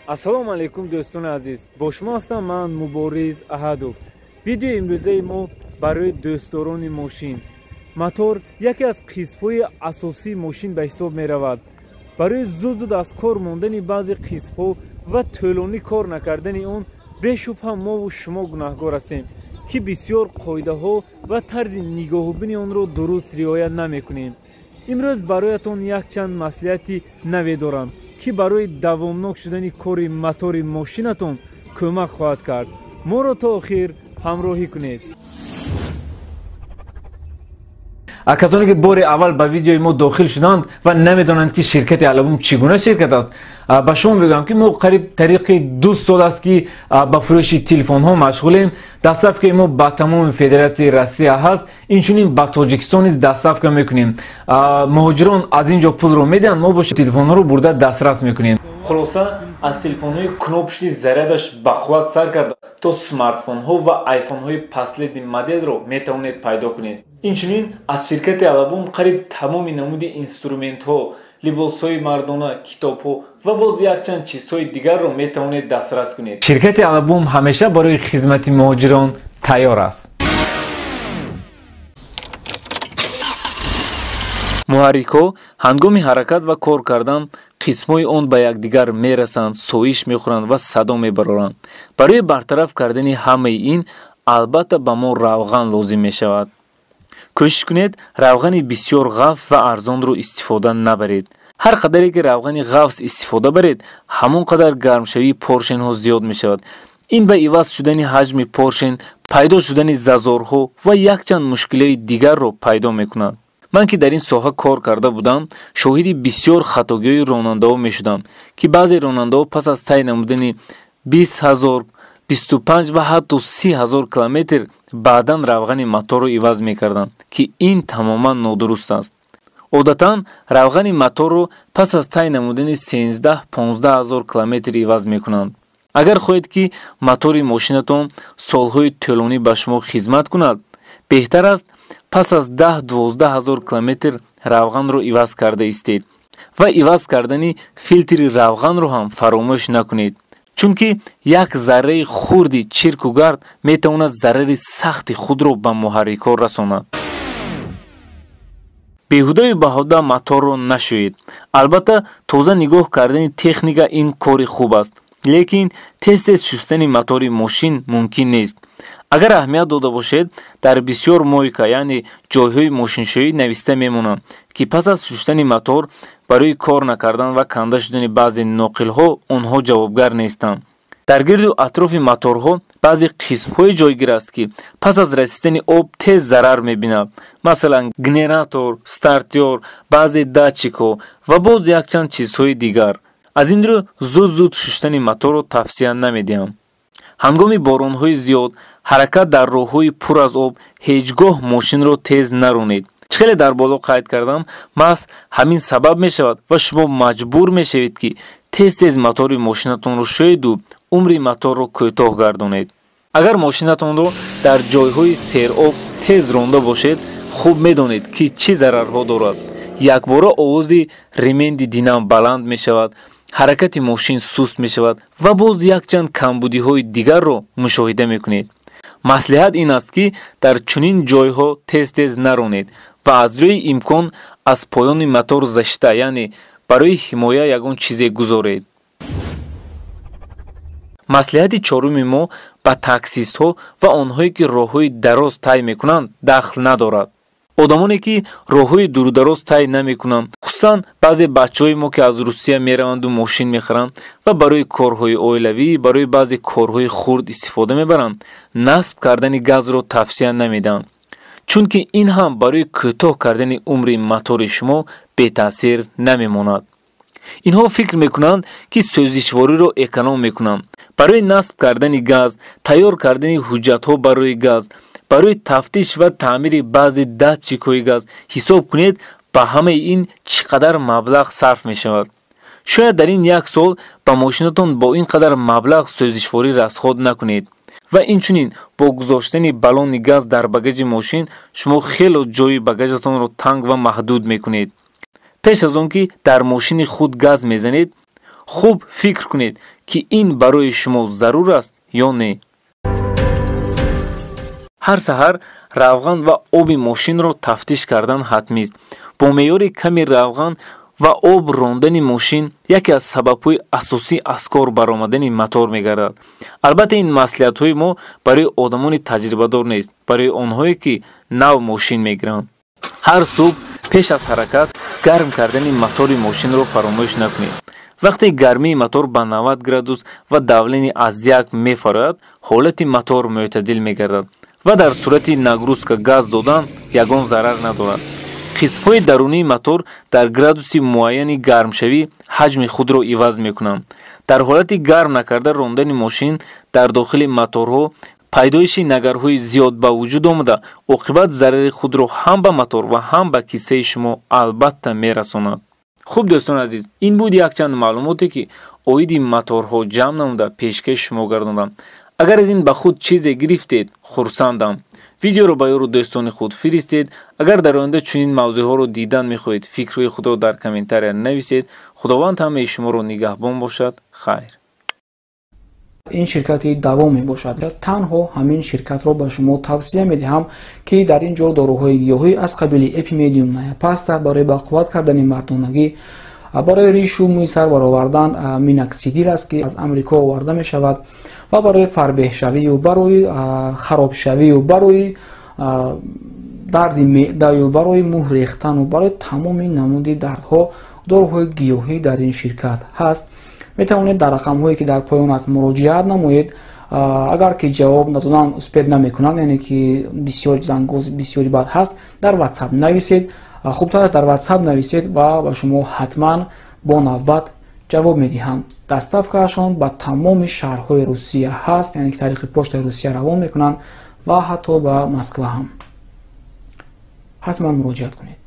ассалому алайкум дӯстони азиз, бо шумо ҳастам ман Мубориз Аҳадов. видеои имрӯзаи мо барои дӯстдорони мошин. мотор яке аз қисмҳои асосии мошин ба ҳисоб меравад. барои зуд аз кор мондани баъзе қисмҳо ва тӯлонӣ кор накардани он бешубҳа мо шумо гунаҳгор ҳастем, ки бисёр қоидаҳо ва тарзи нигоҳубини онро дуруст риоя намекунем. имрӯз бароятон якчанд маслиҳати наве дорам, ки барои давомнок шудани кори мотори мошинатон кӯмак хоҳад кард. моро то охир ҳамроҳӣ кунед. касоне ки бори аввал ба видеои мо дохил шуданд ва намедонанд ки ширкати алабум чӣ гуна ширкат аст, ба шумо мегӯям ки мо қариб тариқи 2 сол аст ки ба фурӯши телефонҳо машғулем. дастсафкаи мо ба тамоми федератсияи Россия ҳаст, инчунин ба Тоҷикистон низ дастсафка мекунем. мухочирон аз ин ҷо пулро медиҳанд, мо бо телефонҳоро бурда дастрас мекунем. хулоса аз телефонҳои кнопши зарядаш бақувват сар карда то смартфонҳо ва айфонҳои паследи моделро метавонед пайдо кунед. инчунин аз ширкати алабум қариб тамоми намуди инструментҳо, либосҳои мардона, китобҳо ва боз якчанд чизҳои дигарро метавонед дастрас кунед. ширкати алабум ҳамеша барои хизмати муҳоҷирон тайёр аст. муҳаррикҳо ҳангоми ҳаракат ва кор кардан қисмҳои он ба якдигар мерасанд, соиш мехӯранд ва садо мебароранд. барои бартараф кардани ҳамаи ин албатта ба мо равған лозим мешавад. кӯшиш кунед равғани бисёр ғафс ва арзонро истифода набаред. ҳар қадаре ки равғани ғафс истифода баред, ҳамон қадар гармшавии поршенҳо зиёд мешавад. ин ба иваз шудани ҳаҷми поршен, пайдо шудани зазорҳо ва якчанд мушкилои дигарро пайдо мекунад. ман ки дар ин соҳа кор карда будам, шоҳиди бисёр хатогиҳои ронандаҳо мешудам, ки баъзе ронандаҳо пас аз тай намудани 20 000, 25 ва ҳатто 30 000 километр баъдан равғани моторро иваз мекарданд, ки ин тамоман нодуруст аст. одатан равғани моторро пас аз тай намудани 13-15 000 километр иваз мекунанд. агар хоҳед ки мотори мошинатон солҳои тӯлонӣ ба шумо хизмат кунад, беҳтар аст пас аз 10-12 000 километр равғанро иваз карда истед ва иваз кардани филтри равғанро ҳам фаромӯш накунед, чунки як зарраи хурди чирку гард метавонад зарари сахти худро ба муҳаррикҳо расонад. беҳудаю баҳуда моторро нашӯед. албатта тоза нигоҳ кардани техника ин кори хуб аст, лекин тез шустани мотори мошин мумкин нест. агар аҳамият дода бошед, дар бисёр мойка, яъне ҷойҳои мошиншӯӣ нависта мемонанд, ки пас аз шустани мотор барои кор накардан ва канда шудани баъзе ноқилҳо онҳо ҷавобгар нестанд. дар гирду атрофи моторҳо баъзе қисмҳои ҷойгир аст, ки пас аз расидани об тез зарар мебинад. масалан генератор, стартёр, баъзе датчикҳо ва боз якчанд чизҳои дигар. аз ин рӯ зуд шустани моторро тавсия намедиҳам. ҳангоми боронҳои зиёд, ҳаракат дар роҳҳои пур аз об, ҳеҷ гоҳ мошинро тез наронед. чӣ хеле дар боло қайд кардам, маҳз ҳамин сабаб мешавад ва шумо маҷбур мешавед ки тез мотори мошинатонро шӯеду умри моторро кӯтоҳ гардонед. агар мошинатонро дар ҷойҳои сероб тез ронда бошед, хуб медонед ки чӣ зарарҳо дорад. якбора овози ременди динам баланд мешавад, ҳаракати мошин суст мешавад ва боз якчанд камбудиҳои дигарро мушоҳида мекунед. маслиҳат ин аст ки дар чунин ҷойҳо тез наронед ва аз рӯи имкон аз поёни мотор зашта, яъне барои ҳимоя ягон чизе гузоред. маслиҳати чоруми мо ба таксистҳо ва онҳое ки роҳҳои дароз тай мекунанд дахл надорад. одамоне ки роҳҳои дурудароз тай намекунанд, хусусан баъзе бачаҳои мо ки аз Русия мераванду мошин мехаранд ва барои корҳои оилавӣ, барои баъзе корҳои хурд истифода мебаранд, насб кардани газро тавсия намедиҳанд, чунки ин ҳам барои кӯтоҳ кардани умри мотори шумо бетаъсир намемонад. инҳо фикр мекунанд ки сӯзишвориро эконом мекунанд. барои насб кардани газ, тайёр кардани ҳуҷҷатҳо барои газ, барои тафтиш ва таъмири баъзе датчикҳои газ ҳисоб кунед ба ҳамаи ин чӣ қадар маблағ сарф мешавад. шояд дар ин як сол ба мошинатон бо ин қадар маблағ сӯзишворӣ расход накунед ва инчунин бо гузоштани баллони газ дар багажи мошин шумо хело ҷои багажатонро танг ва маҳдуд мекунед. пеш аз он ки дар мошини худ газ мезанед, хуб фикр кунед ки ин барои шумо зарур аст ё не. ҳар саҳар равған ва оби мошинро тафтиш кардан ҳатмист. бо меъёри ками равған ва об рондани мошин яке аз сабабҳои асосӣ аз кор баромадани мотор мегардад. албатта ин маслиҳатҳои мо барои одамони таҷрибадор нест, барои онҳое ки нав мошин мегиранд. ҳар субҳ пеш аз ҳаракат гарм кардани мотори мошинро фаромӯш накунед. вақте гармии мотор ба 90 градус ва давлени аз 1 мефарояд, ҳолати мотор мӯътадил мегардад ва дар сурати нагрузка газ додан ягон зарар надорад. қисмҳои дарунии мотор дар градуси муайяни гармшавӣ ҳаҷми худро иваз мекунанд. дар ҳолати гарм накарда рондани мошин дар дохили моторҳо пайдоиши нагарҳои зиёд ба вуҷуд омада оқибат зарари худро ҳам ба мотор ва ҳам ба киссаи шумо албатта мерасонад. хуб дӯстони азиз, ин буд якчанд маълумоте ки оиди моторҳо ҷамъ намуда пешкаш шумо гардондам. агар аз ин ба худ чизе гирифтед, хурсандам. видеоро ба ёру дӯстони худ фиристед. агар дар оянда чунин мавзӯъҳоро дидан мехоҳед, фикрҳои худро дар комментария нависед. худованд ҳамаи шуморо нигаҳбон бошад. хайр. ин ширкати давом мебошад. танҳо ҳамин ширкатро ба шумо тавсия медиҳам ки дар ин ҷо доруҳои гиёҳӣ аз қабили эпимедиум паста барои бақувват кардани мардонагӣ, барои ришу мӯи сар баровардан миноксидил аст ки аз амрико оварда мешавад ва барои фарбеҳшавию, барои харобшавию, барои дарди меъдаю, барои мӯҳ рехтану, барои тамоми намуди дардҳо доруҳои гиёҳӣ дар ин ширкат ҳаст. метавонед дар рақамҳое ки дар поён аст муроҷиат намоед. агар ки ҷавоб надодан успед намекунанд, яъне ки бисёри зангоз бисёри бад ҳаст, дар ватсап нависед. хубтар дар ватсап нависед ва ба шумо ҳатман бо навбат ҷавоб медиҳанд. доставкаашон ба тамоми шаҳрҳои русия ҳаст, яъне ки тариқи почтаи русия равон мекунанд ва ҳатто ба москва ҳам. ҳатман муроҷиат кунед.